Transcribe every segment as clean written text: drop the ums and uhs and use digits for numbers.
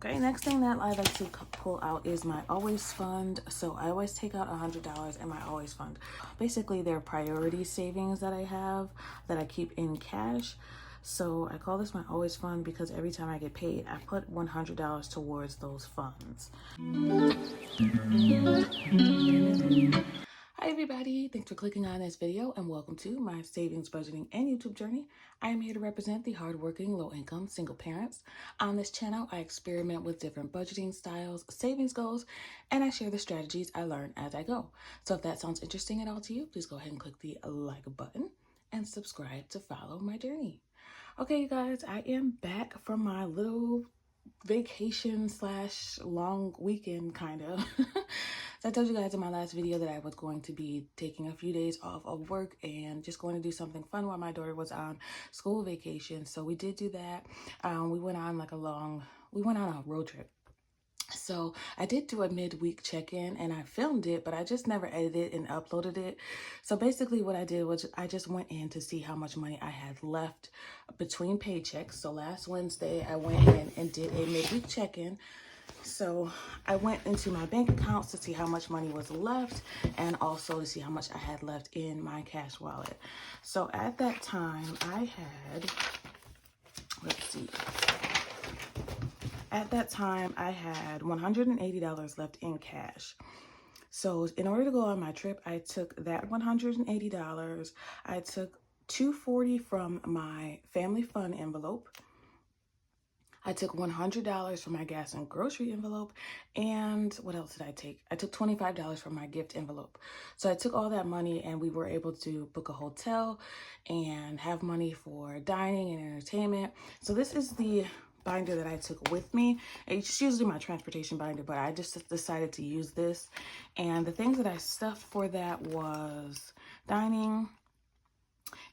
Okay, next thing that I like to pull out is my always fund. So I always take out $100 in my always fund. Basically, they're priority savings that I have that I keep in cash. So I call this my always fund because every time I get paid, I put $100 towards those funds. Hi everybody, thanks for clicking on this video and welcome to my savings, budgeting, and YouTube journey. I am here to represent the hardworking, low-income single parents. On this channel, I experiment with different budgeting styles, savings goals, and I share the strategies I learn as I go. So if that sounds interesting at all to you, please go ahead and click the like button and subscribe to follow my journey. Okay, you guys, I am back from my little vacation slash long weekend kind of. So I told you guys in my last video that I was going to be taking a few days off of work and just going to do something fun while my daughter was on school vacation. So we did do that. We went on a road trip. So I did do a midweek check-in and I filmed it, but I just never edited and uploaded it. So basically what I did was I just went in to see how much money I had left between paychecks. So last Wednesday I went in and did a midweek check-in. So I went into my bank accounts to see how much money was left and also to see how much I had left in my cash wallet. So at that time I had, At that time, I had $180 left in cash. So in order to go on my trip, I took that $180. I took $240 from my family fund envelope. I took $100 from my gas and grocery envelope. And what else did I take? I took $25 from my gift envelope. So I took all that money and we were able to book a hotel and have money for dining and entertainment. So this is the binder that I took with me. It's usually my transportation binder, but I just decided to use this. And the things that I stuffed for that was dining,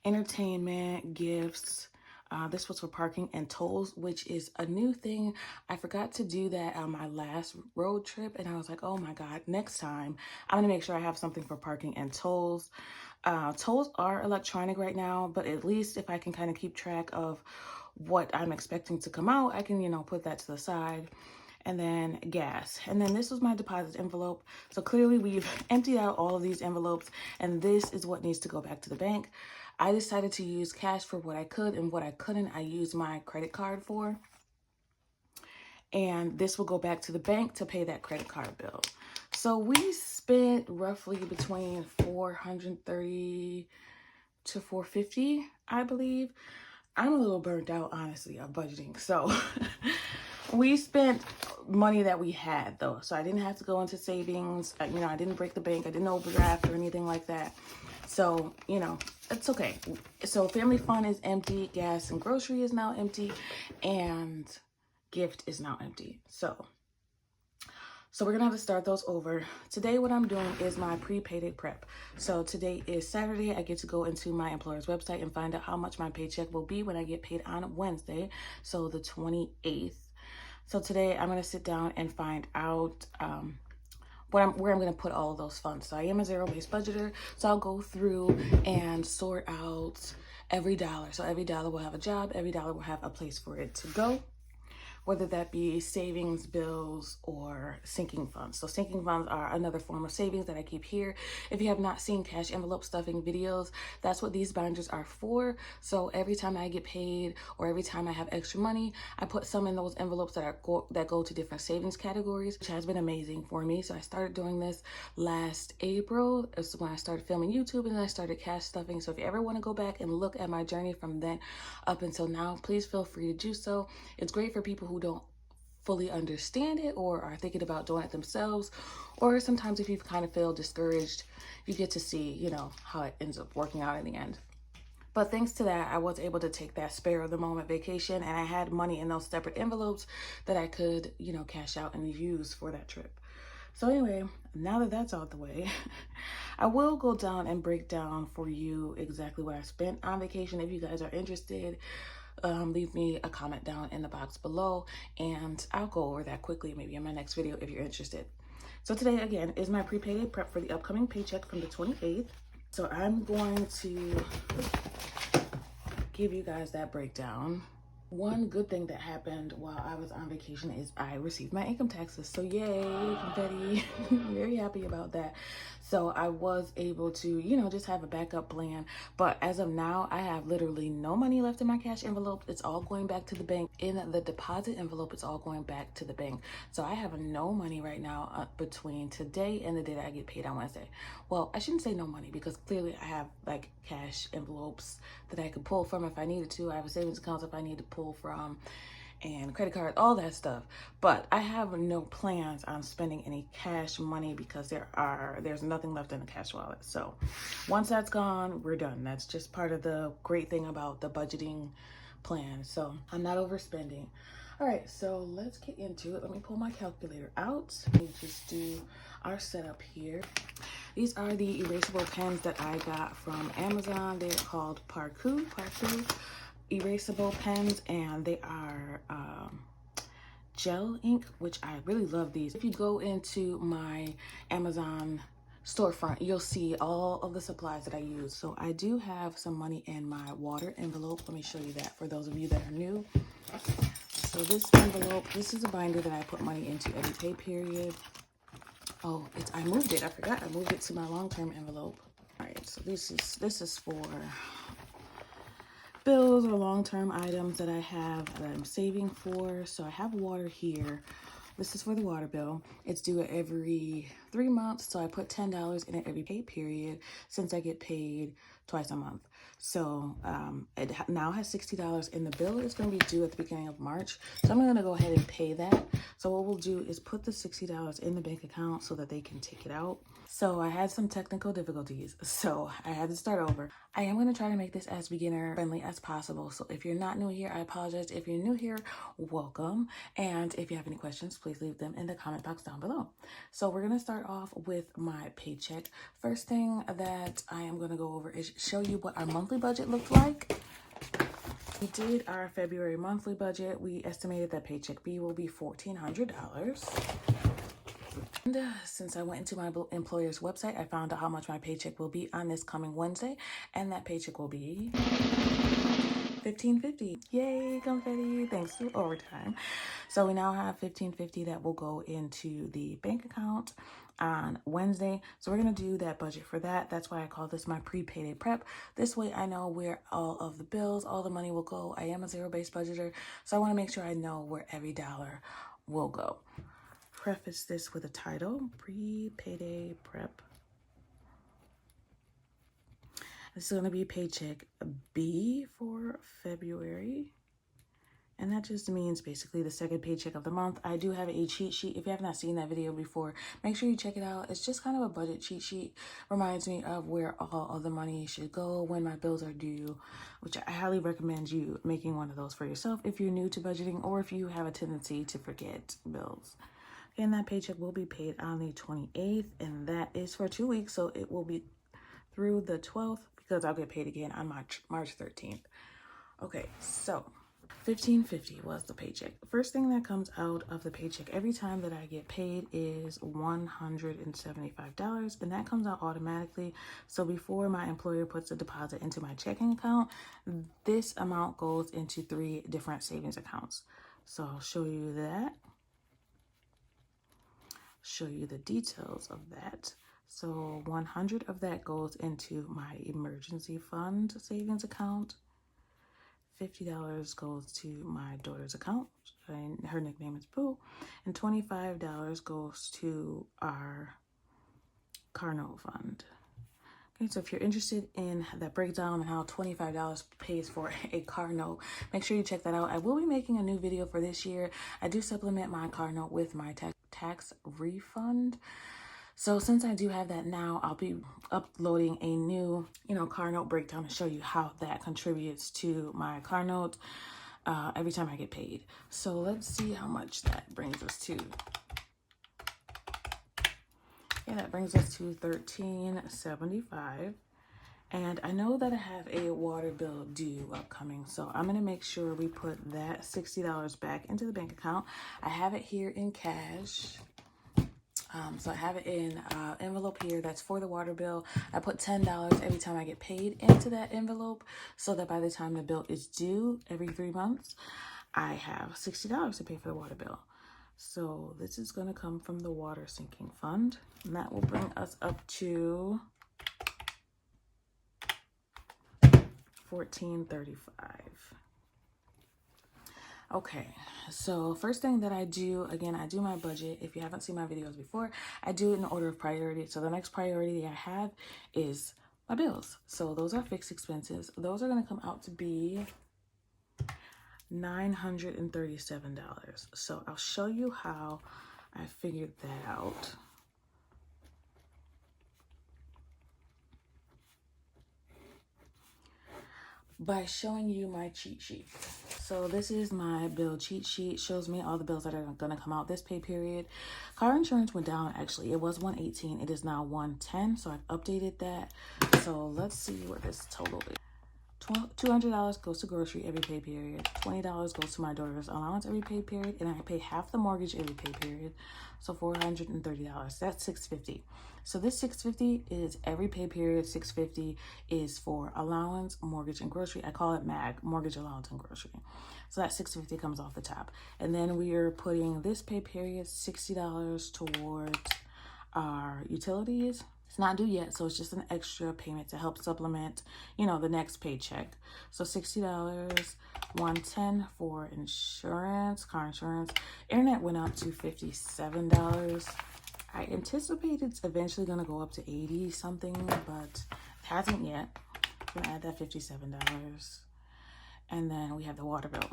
entertainment, gifts. This was for parking and tolls, which is a new thing. I forgot to do that on my last road trip. And I was like, oh my God, next time I'm gonna make sure I have something for parking and tolls. Tolls are electronic right now, but at least if I can kind of keep track of what I'm expecting to come out, I can, put that to the side. And then gas. And then this was my deposit envelope. So clearly we've emptied out all of these envelopes and this is what needs to go back to the bank. I decided to use cash for what I could, and what I couldn't, I used my credit card for. And this will go back to the bank to pay that credit card bill. So we spent roughly between $430 to $450, I believe. I'm a little burnt out, honestly, of budgeting. So we spent money that we had, though. So I didn't have to go into savings. I didn't break the bank. I didn't overdraft or anything like that. So, it's okay. So family fund is empty. Gas and grocery is now empty. And gift is now empty. So we're going to have to start those over. Today, what I'm doing is my pre-payday prep. So today is Saturday. I get to go into my employer's website and find out how much my paycheck will be when I get paid on Wednesday. So the 28th. So today I'm going to sit down and find out where I'm going to put all of those funds. So I am a zero-based budgeter. So I'll go through and sort out every dollar. So every dollar will have a job. Every dollar will have a place for it to go, whether that be savings, bills, or sinking funds. So sinking funds are another form of savings that I keep here. If you have not seen cash envelope stuffing videos, that's what these binders are for. So every time I get paid or every time I have extra money, I put some in those envelopes that go to different savings categories, which has been amazing for me. So I started doing this last April. It's when I started filming YouTube and then I started cash stuffing. So if you ever want to go back and look at my journey from then up until now, please feel free to do so. It's great for people who don't fully understand it or are thinking about doing it themselves, or sometimes if you kind of feel discouraged, you get to see, how it ends up working out in the end. But thanks to that, I was able to take that spare of the moment vacation, and I had money in those separate envelopes that I could, cash out and use for that trip. So anyway, now that that's out the way, I will go down and break down for you exactly what I spent on vacation. If you guys are interested, leave me a comment down in the box below and I'll go over that quickly maybe in my next video if you're interested. So today again is my pre-payday prep for the upcoming paycheck from the 28th. So I'm going to give you guys that breakdown. One good thing that happened while I was on vacation is I received my income taxes. So yay, confetti. Very happy about that. So I was able to, just have a backup plan. But as of now, I have literally no money left in my cash envelope. It's all going back to the bank. In the deposit envelope, it's all going back to the bank. So I have no money right now between today and the day that I get paid on Wednesday. Well, I shouldn't say no money because clearly I have like cash envelopes that I could pull from if I needed to. I have a savings account if I need to pull from, and credit card, all that stuff. But I have no plans on spending any cash money because there's nothing left in the cash wallet. So once that's gone, we're done. That's just part of the great thing about the budgeting plan. So I'm not overspending. All right, so let's get into it. Let me pull my calculator out. Let me just do our setup here. These are the erasable pens that I got from Amazon. They're called Parku erasable pens, and they are gel ink, which I really love these. If you go into my Amazon storefront, you'll see all of the supplies that I use. So I do have some money in my water envelope. Let me show you that for those of you that are new. So this envelope, this is a binder that I put money into every pay period. Oh, I moved it. I forgot. I moved it to my long-term envelope. All right, so this is for bills or long-term items that I have that I'm saving for. So I have water here. This is for the water bill. It's due every 3 months, so I put $10 in it every pay period since I get paid twice a month. So it now has $60 in the bill. It's going to be due at the beginning of March. So I'm going to go ahead and pay that. So what we'll do is put the $60 in the bank account so that they can take it out. So I had some technical difficulties, so I had to start over. I am going to try to make this as beginner friendly as possible. So if you're not new here, I apologize. If you're new here, welcome. And if you have any questions, please leave them in the comment box down below. So we're going to start off with my paycheck. First thing that I am going to go over is show you what our monthly budget looked like. We did our February monthly budget. We estimated that paycheck B will be $1,400. And since I went into my employer's website, I found out how much my paycheck will be on this coming Wednesday, and that paycheck will be $1,550. Yay, confetti, thanks to overtime. So we now have $1,550 that will go into the bank account on Wednesday. So we're going to do that budget for that. That's why I call this my pre-payday prep. This way I know where all of the bills, all the money will go. I am a zero-based budgeter, so I want to make sure I know where every dollar will go. Preface this with a title, pre-payday prep. This is going to be paycheck B for February. And that just means basically the second paycheck of the month. I do have a cheat sheet. If you have not seen that video before, make sure you check it out. It's just kind of a budget cheat sheet. Reminds me of where all of the money should go when my bills are due, which I highly recommend you making one of those for yourself if you're new to budgeting or if you have a tendency to forget bills. And that paycheck will be paid on the 28th, and that is for 2 weeks, so it will be through the 12th because I'll get paid again on March 13th. Okay, so $1,550 was the paycheck. The first thing that comes out of the paycheck every time that I get paid is $175, and that comes out automatically. So before my employer puts a deposit into my checking account, this amount goes into 3 different savings accounts. So I'll show you that. Show you the details of that. So 100 of that goes into my emergency fund savings account. $50 goes to my daughter's account, and her nickname is Pooh, and $25 goes to our car note fund. Okay, so if you're interested in that breakdown and how $25 pays for a car note, make sure you check that out. I will be making a new video for this year. I do supplement my car note with my tax refund. So since I do have that now, I'll be uploading a new, car note breakdown to show you how that contributes to my car note every time I get paid. So let's see how much that brings us to. Yeah, that brings us to $1,375. And I know that I have a water bill due upcoming, so I'm going to make sure we put that $60 back into the bank account. I have it here in cash. So I have it in envelope here that's for the water bill. I put $10 every time I get paid into that envelope so that by the time the bill is due every 3 months, I have $60 to pay for the water bill. So this is going to come from the water sinking fund, and that will bring us up to $14.35. Okay, so first thing that I do, again, I do my budget. If you haven't seen my videos before, I do it in order of priority. So the next priority I have is my bills. So those are fixed expenses. Those are going to come out to be $937. So I'll show you how I figured that out. By showing you my cheat sheet. So this is my bill cheat sheet. Shows me all the bills that are going to come out this pay period. Car insurance went down, actually. It was $118. It is now $110. So I've updated that. So let's see what this total is. $200 goes to grocery every pay period. $20 goes to my daughter's allowance every pay period. And I pay half the mortgage every pay period. So $430. That's $650. So this $650 is every pay period. $650 is for allowance, mortgage, and grocery. I call it MAG, mortgage, allowance, and grocery. So that $650 comes off the top. And then we are putting this pay period $60 towards our utilities. It's not due yet, so it's just an extra payment to help supplement, you know, the next paycheck. So $60, $110 for insurance, car insurance. Internet went up to $57. I anticipate it's eventually going to go up to 80 something, but it hasn't yet. I'm going to add that $57. And then we have the water bill.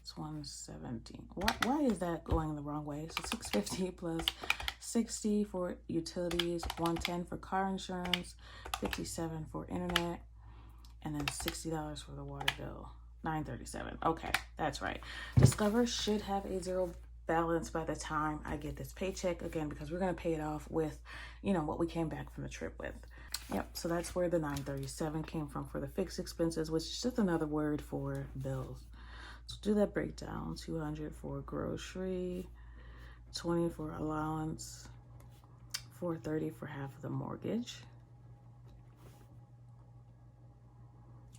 It's $117. Why is that going the wrong way? So $650 plus $60 for utilities, $110 for car insurance, $57 for internet, and then $60 for the water bill, $937. Okay, that's right. Discover should have a zero balance by the time I get this paycheck, again, because we're going to pay it off with, you know, what we came back from the trip with. Yep, so that's where the $937 came from for the fixed expenses, which is just another word for bills. So do that breakdown. $200 for grocery, $20 for allowance, $430 for half of the mortgage,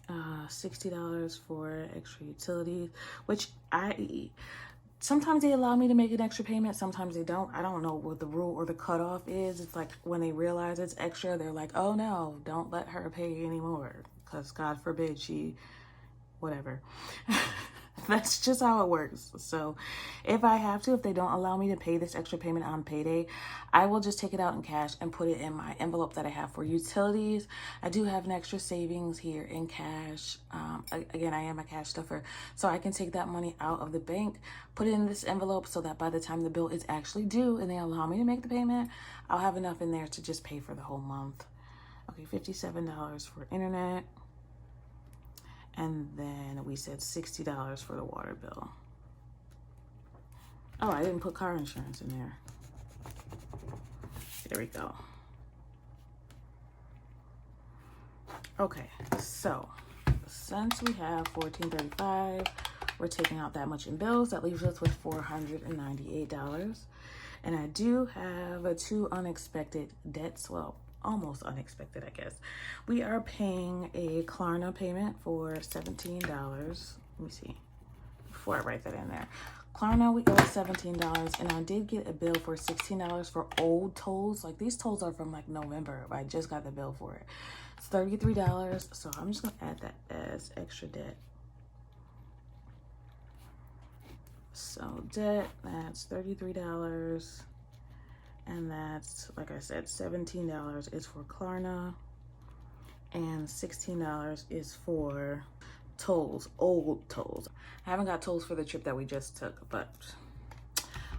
$60 for extra utilities, which sometimes they allow me to make an extra payment, sometimes they don't. I don't know what the rule or the cutoff is. It's like when they realize it's extra, they're like, oh no, don't let her pay anymore, because God forbid whatever. That's just how it works. So if they don't allow me to pay this extra payment on payday, I will just take it out in cash and put it in my envelope that I have for utilities. I do have an extra savings here in cash. Again, I am a cash stuffer, so I can take that money out of the bank, put it in this envelope so that by the time the bill is actually due and they allow me to make the payment, I'll have enough in there to just pay for the whole month. Okay, $57 for internet. And then we said $60 for the water bill. Oh, I didn't put car insurance in there. There we go. Okay, so since we have $1435, we're taking out that much in bills. That leaves us with $498. And I do have two unexpected debts. Well, almost unexpected, I guess. We are paying a Klarna payment for $17. Let me see, before I write that in there. Klarna, we owe $17, and I did get a bill for $16 for old tolls. Like, these tolls are from like November. I just got the bill for it. It's $33, so I'm just gonna add that as extra debt. So debt, that's $33. And that's, like I said, $17 is for Klarna, and $16 is for tolls, old tolls. I haven't got tolls for the trip that we just took, but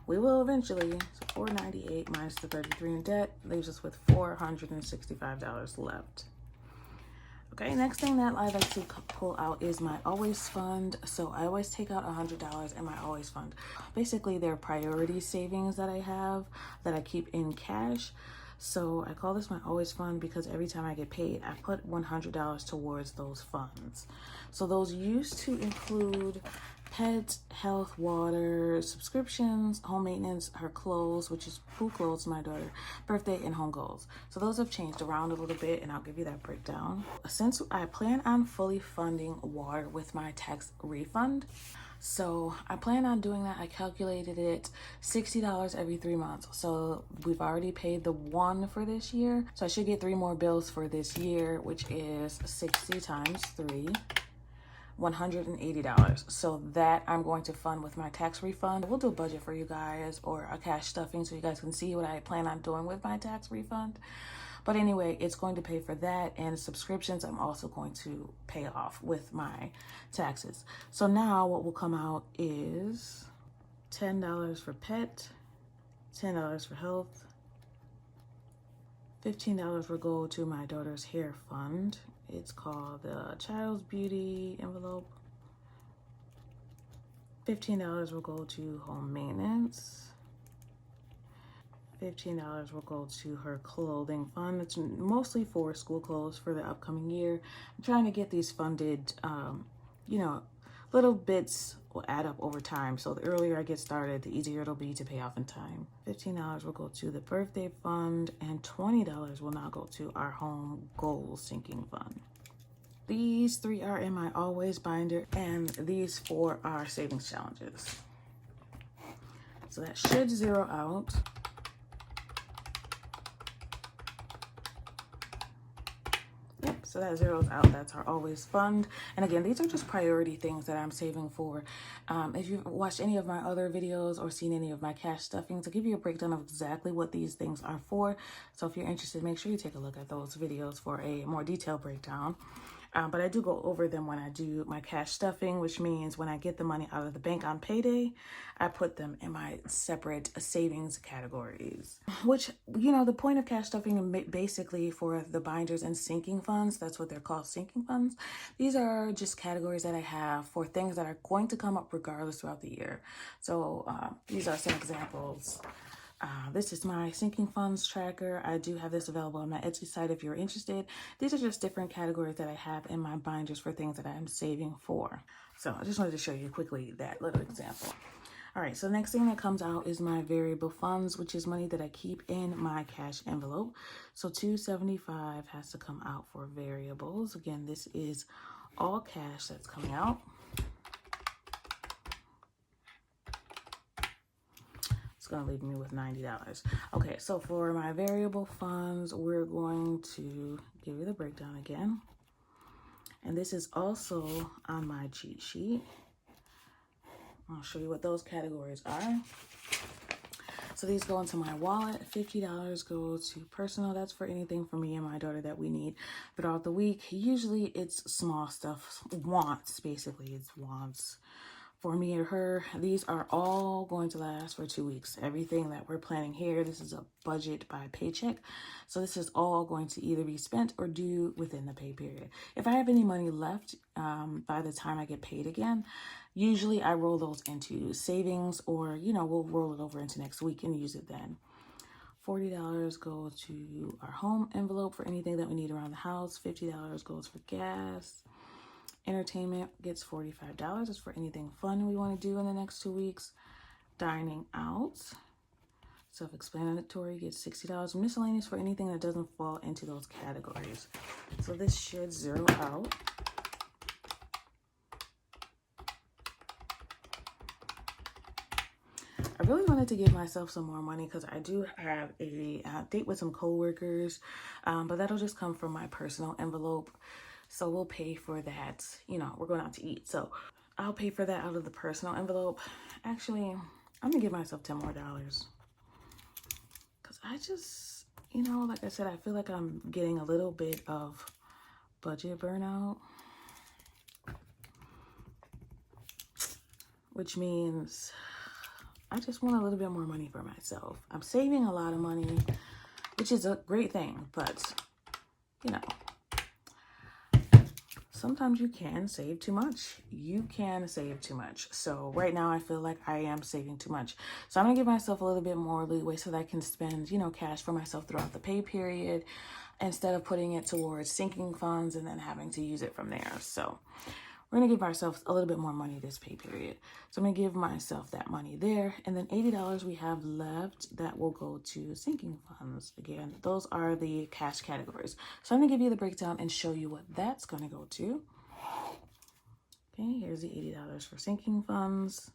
we will eventually. So $498 minus the $33 in debt leaves us with $465 left. Okay, next thing that I like to pull out is my always fund. So I always take out $100 in my always fund. Basically, they're priority savings that I have that I keep in cash. So I call this my always fund because every time I get paid, I put $100 towards those funds. So those used to include pet, health, water, subscriptions, home maintenance, her clothes, which is food, clothes, my daughter, birthday, and home goals. So those have changed around a little bit, and I'll give you that breakdown. Since I plan on fully funding water with my tax refund, so I plan on doing that. I calculated it $60 every 3 months. So we've already paid the one for this year. So I should get 3 more bills for this year, which is 60 times 3. $180. So that I'm going to fund with my tax refund. We'll do a budget for you guys, or a cash stuffing, so you guys can see what I plan on doing with my tax refund. But anyway, it's going to pay for that, and subscriptions I'm also going to pay off with my taxes. So now what will come out is $10 for pet, $10 for health, $15 will go to my daughter's hair fund. It's called the Child's Beauty envelope. $15 will go to home maintenance. $15 will go to her clothing fund. It's mostly for school clothes for the upcoming year. I'm trying to get these funded, little bits will add up over time. So the earlier I get started, the easier it'll be to pay off in time. $15 will go to the birthday fund, and $20 will now go to our home goal sinking fund. These 3 are in my always binder, and these 4 are savings challenges. So that should zero out. So that zeroes out. That's our always fund. And again, these are just priority things that I'm saving for. If you've watched any of my other videos or seen any of my cash stuffings, I'll give you a breakdown of exactly what these things are for. So if you're interested, make sure you take a look at those videos for a more detailed breakdown. But I do go over them when I do my cash stuffing, which means when I get the money out of the bank on payday, I put them in my separate savings categories. Which, the point of cash stuffing basically for the binders and sinking funds, that's what they're called, sinking funds. These are just categories that I have for things that are going to come up regardless throughout the year. So these are some examples. This is my sinking funds tracker. I do have this available on my Etsy site if you're interested. These are just different categories that I have in my binders for things that I'm saving for. So I just wanted to show you quickly that little example. All right, so the next thing that comes out is my variable funds, which is money that I keep in my cash envelope. So $275 has to come out for variables. Again, this is all cash that's coming out. Going to leave me with $90. Okay, so for my variable funds, we're going to give you the breakdown again. And this is also on my cheat sheet. I'll show you what those categories are. So these go into my wallet. $50 goes to personal. That's for anything for me and my daughter that we need throughout the week. Usually it's small stuff, wants, basically. It's wants. For me or her, these are all going to last for 2 weeks. Everything that we're planning here, this is a budget by paycheck. So this is all going to either be spent or due within the pay period. If I have any money left by the time I get paid again, usually I roll those into savings, or, we'll roll it over into next week and use it then. $40 goes to our home envelope for anything that we need around the house. $50 goes for gas. Entertainment gets $45. It's for anything fun we want to do in the next 2 weeks. Dining out, self-explanatory, gets $60. Miscellaneous for anything that doesn't fall into those categories. So this should zero out. I really wanted to give myself some more money because I do have a date with some coworkers, but that'll just come from my personal envelope. So we'll pay for that. We're going out to eat. So I'll pay for that out of the personal envelope. Actually, I'm gonna give myself $10 more. Cause I just, like I said, I feel like I'm getting a little bit of budget burnout. Which means I just want a little bit more money for myself. I'm saving a lot of money, which is a great thing, but sometimes you can save too much. You can save too much. So right now I feel like I am saving too much. So I'm gonna give myself a little bit more leeway so that I can spend, cash for myself throughout the pay period instead of putting it towards sinking funds and then having to use it from there. So we're going to give ourselves a little bit more money this pay period. So I'm going to give myself that money there. And then $80 we have left that will go to sinking funds. Again, those are the cash categories. So I'm going to give you the breakdown and show you what that's going to go to. Okay, here's the $80 for sinking funds.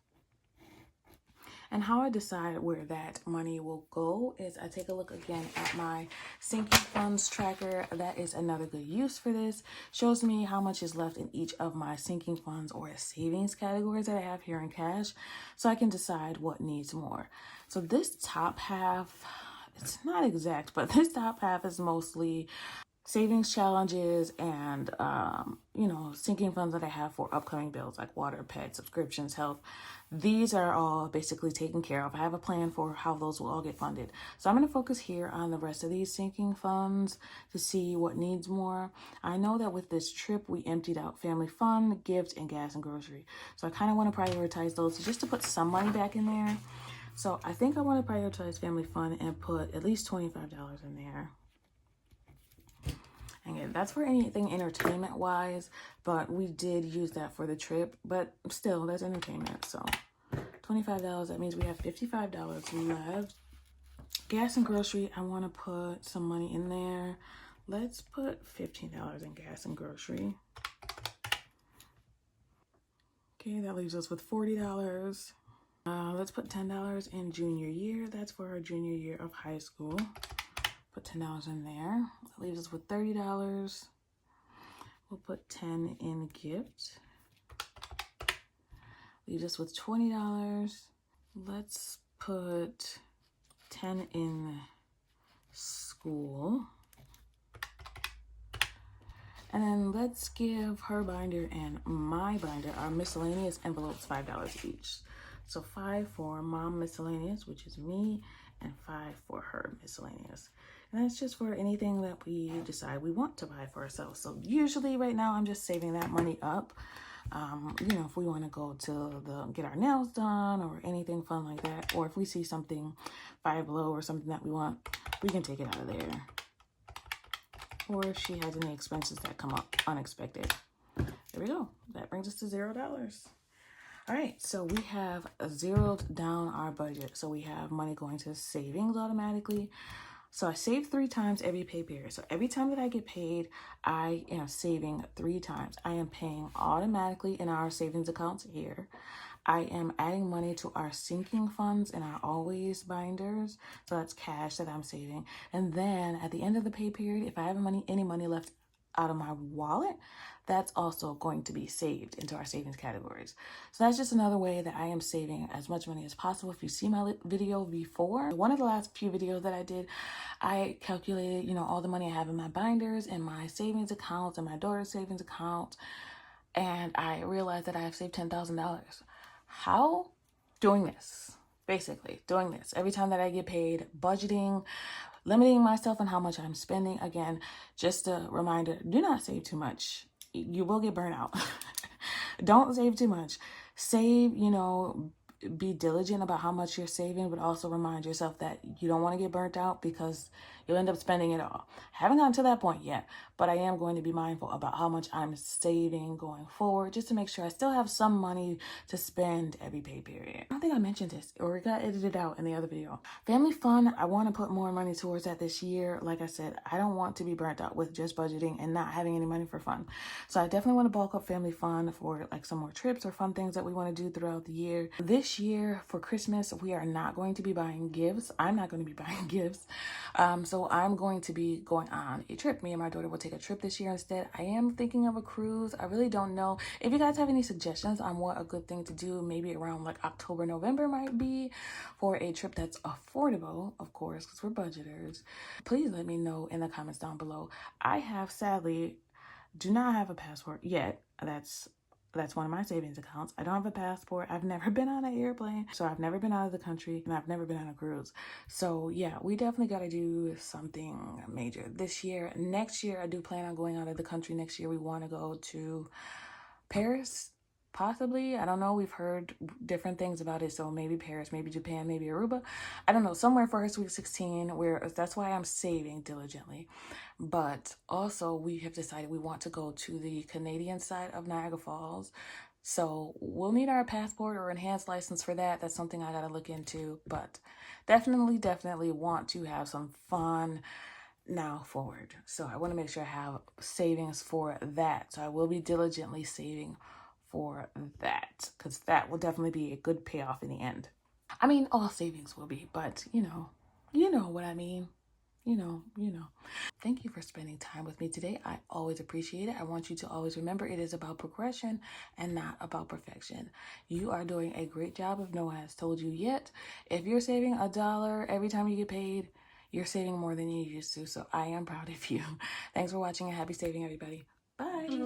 And how I decide where that money will go is I take a look again at my sinking funds tracker. That is another good use for this. Shows me how much is left in each of my sinking funds or savings categories that I have here in cash, so I can decide what needs more. So this top half, it's not exact, but this top half is mostly savings challenges and, sinking funds that I have for upcoming bills like water, pet, subscriptions, health. These are all basically taken care of. I have a plan for how those will all get funded. So I'm going to focus here on the rest of these sinking funds to see what needs more. I know that with this trip, we emptied out family fun, gift, and gas and grocery. So I kind of want to prioritize those just to put some money back in there. So I think I want to prioritize family fun and put at least $25 in there. Again, that's for anything entertainment wise, but we did use that for the trip, but still that's entertainment. So $25, that means we have $55 left. Gas and grocery, I want to put some money in there. Let's put $15 in gas and grocery. Okay, that leaves us with $40. Let's put $10 in junior year. That's for our junior year of high school. Put $10 in there. That leaves us with $30. We'll put $10 in gift. Leaves us with $20. Let's put $10 in school. And then let's give her binder and my binder, our miscellaneous envelopes, $5 each. So $5 for mom miscellaneous, which is me, and $5 for her miscellaneous. And that's just for anything that we decide we want to buy for ourselves. So usually right now I'm just saving that money up. If we want to go to get our nails done or anything fun like that, or if we see something Five Below or something that we want, we can take it out of there. Or if she has any expenses that come up unexpected. There we go. That brings us to $0. All right, so we have zeroed down our budget. So we have money going to savings automatically. So I save 3 times every pay period. So every time that I get paid, I am saving 3 times. I am paying automatically in our savings accounts here. I am adding money to our sinking funds and our always binders. So that's cash that I'm saving. And then at the end of the pay period, if I have any money left out of my wallet, that's also going to be saved into our savings categories. So that's just another way that I am saving as much money as possible. If you see my video before, one of the last few videos that I did, I calculated, all the money I have in my binders and my savings accounts and my daughter's savings account. And I realized that I have saved $10,000. How? Doing this. Basically, doing this. Every time that I get paid, budgeting, limiting myself on how much I'm spending. Again, just a reminder, do not save too much. You will get burnout. Don't save too much. Save, be diligent about how much you're saving, but also remind yourself that you don't want to get burnt out because you'll end up spending it all. I haven't gotten to that point yet, but I am going to be mindful about how much I'm saving going forward, just to make sure I still have some money to spend every pay period. I don't think I mentioned this, or it got edited out in the other video. Family fun, I want to put more money towards that this year. Like I said, I don't want to be burnt out with just budgeting and not having any money for fun. So I definitely want to bulk up family fun for like some more trips or fun things that we want to do throughout the year. This year for Christmas, we are not going to be buying gifts. I'm not going to be buying gifts. So I'm going to be going on a trip. Me and my daughter will take a trip this year instead. I am thinking of a cruise. I really don't know. If you guys have any suggestions on what a good thing to do, maybe around like October, November might be for a trip that's affordable, of course, because we're budgeters, please let me know in the comments down below. I sadly do not have a passport yet. That's one of my savings accounts. I don't have a passport. I've never been on an airplane. So I've never been out of the country and I've never been on a cruise. So yeah, we definitely got to do something major this year. Next year, I do plan on going out of the country next year. We want to go to Paris Possibly. I don't know. We've heard different things about it. So maybe Paris, maybe Japan, maybe Aruba. I don't know. Somewhere for her Sweet 16, where that's why I'm saving diligently. But also, we have decided we want to go to the Canadian side of Niagara Falls. So we'll need our passport or enhanced license for that. That's something I got to look into. But definitely want to have some fun now forward. So I want to make sure I have savings for that. So I will be diligently saving for that, because that will definitely be a good payoff in the end. I mean, all savings will be, but you know what I mean. You know. Thank you for spending time with me today. I always appreciate it. I want you to always remember it is about progression and not about perfection. You are doing a great job if no one has told you yet. If you're saving $1 every time you get paid, you're saving more than you used to. So I am proud of you. Thanks for watching and happy saving, everybody. Bye.